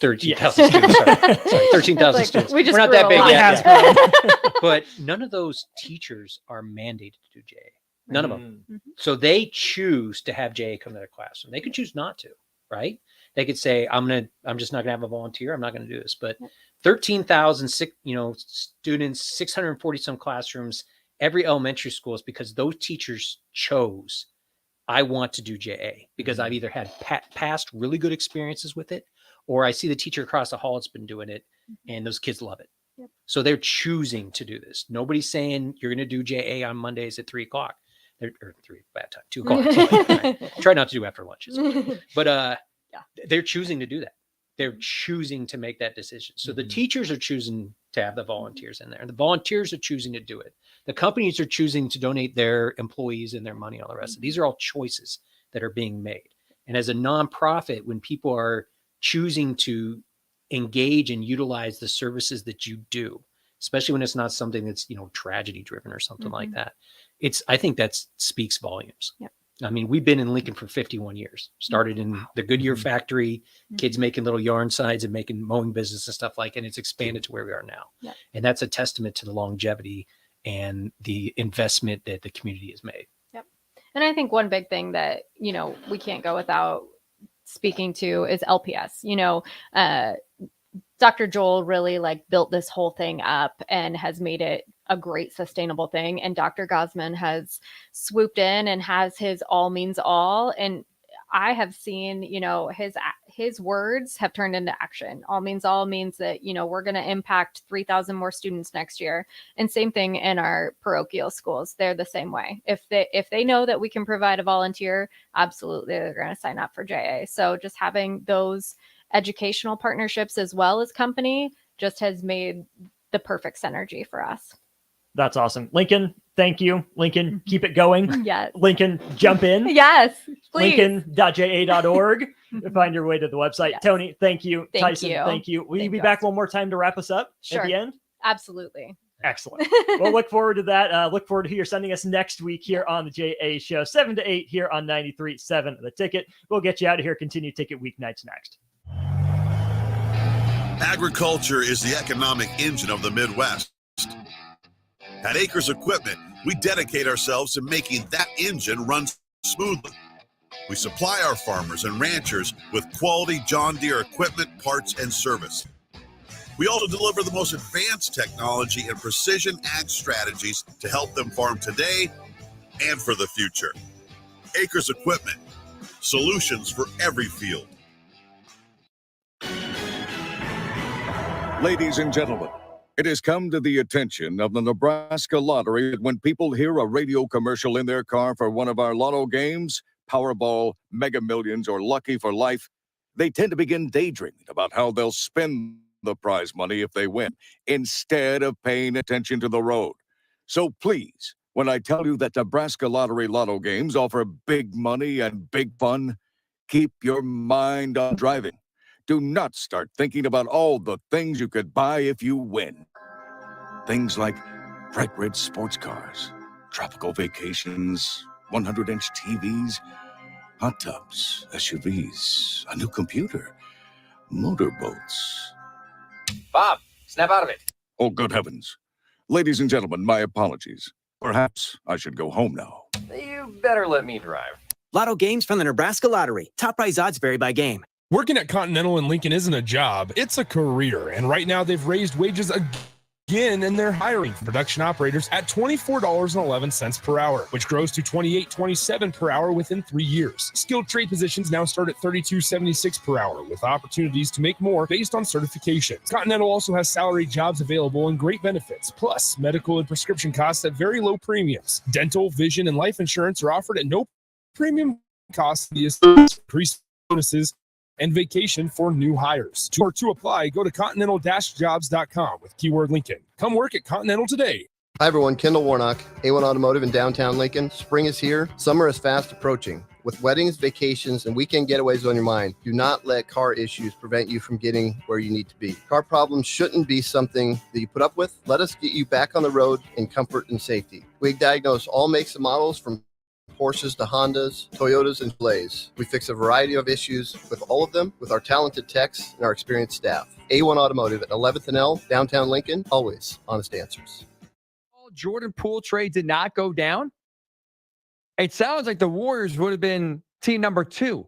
13,000 students. Sorry, 13,000 students. We're not that big yet. But none of those teachers are mandated to do JA. None of them. So they choose to have JA come to their classroom. They could choose not to, right? They could say, I'm just not gonna have a volunteer. I'm not gonna do this. But 13,000 students, 640 some classrooms, every elementary school is because those teachers chose, I want to do JA because I've either had past really good experiences with it, or I see the teacher across the hall that's been doing it and those kids love it. Yep. So they're choosing to do this. Nobody's saying you're going to do JA on Mondays at 3:00. Or 3 bad time, 2:00. Right? Try not to do after lunches. But they're choosing to do that. They're choosing to make that decision. So the teachers are choosing to have the volunteers in there. And the volunteers are choosing to do it. The companies are choosing to donate their employees and their money and all the rest. These are all choices that are being made. And as a nonprofit, when people are choosing to engage and utilize the services that you do, especially when it's not something that's, tragedy driven or something like that, I think that speaks volumes. Yep. I mean, we've been in Lincoln for 51 years. Started in the Goodyear factory, kids making little yarn sides and making mowing business and stuff like, and it's expanded to where we are now. Yep. And that's a testament to the longevity and the investment that the community has made. Yep. And I think one big thing that, we can't go without speaking to is LPS. Dr. Joel really built this whole thing up and has made it a great sustainable thing. And Dr. Gosman has swooped in and has his all means all. And I have seen, his words have turned into action. All means all means that, we're going to impact 3,000 more students next year. And same thing in our parochial schools. They're the same way. If they know that we can provide a volunteer, absolutely, they're going to sign up for JA. So just having those educational partnerships as well as company just has made the perfect synergy for us. That's awesome. Lincoln, thank you. Lincoln, keep it going. Yes. Lincoln, jump in. Yes, please. Lincoln.ja.org. Find your way to the website. Yes. Tony, thank you. Thank Tyson, you. thank you. Will you Thank be you, back one more time to wrap us up Sure. at the end? Absolutely. Excellent. We'll look forward to that. Look forward to who you're sending us next week here on the JA Show, 7 to 8 here on 93.7 The Ticket. We'll get you out of here. Continue Ticket weeknights next. Agriculture is the economic engine of the Midwest. At Acres Equipment, we dedicate ourselves to making that engine run smoothly. We supply our farmers and ranchers with quality John Deere equipment, parts, and service. We also deliver the most advanced technology and precision ag strategies to help them farm today and for the future. Acres Equipment, solutions for every field. Ladies and gentlemen, it has come to the attention of the Nebraska Lottery that when people hear a radio commercial in their car for one of our lotto games, Powerball, Mega Millions, or Lucky for Life, they tend to begin daydreaming about how they'll spend the prize money if they win, instead of paying attention to the road. So please, when I tell you that Nebraska Lottery lotto games offer big money and big fun, keep your mind on driving. Do not start thinking about all the things you could buy if you win. Things like bright red sports cars, tropical vacations, 100-inch TVs, hot tubs, SUVs, a new computer, motorboats. Bob, snap out of it. Oh, good heavens. Ladies and gentlemen, my apologies. Perhaps I should go home now. You better let me drive. Lotto games from the Nebraska Lottery. Top prize odds vary by game. Working at Continental in Lincoln isn't a job, it's a career. And right now they've raised wages again and they're hiring production operators at $24.11 per hour, which grows to $28.27 per hour within 3 years. Skilled trade positions now start at $32.76 per hour with opportunities to make more based on certifications. Continental also has salary jobs available and great benefits, plus medical and prescription costs at very low premiums. Dental, vision, and life insurance are offered at no premium cost via increased bonuses and vacation for new hires. To apply, go to continental-jobs.com with keyword Lincoln. Come work at Continental today. Hi everyone, Kendall Warnock, A1 Automotive in downtown Lincoln. Spring is here, summer is fast approaching. With weddings, vacations, and weekend getaways on your mind, do not let car issues prevent you from getting where you need to be. Car problems shouldn't be something that you put up with. Let us get you back on the road in comfort and safety. We diagnose all makes and models from Porsches to Hondas, Toyotas, and Blaze. We fix a variety of issues with all of them with our talented techs and our experienced staff. A1 Automotive at 11th and L, downtown Lincoln, always honest answers. Jordan Poole trade did not go down. It sounds like the Warriors would have been team number 2.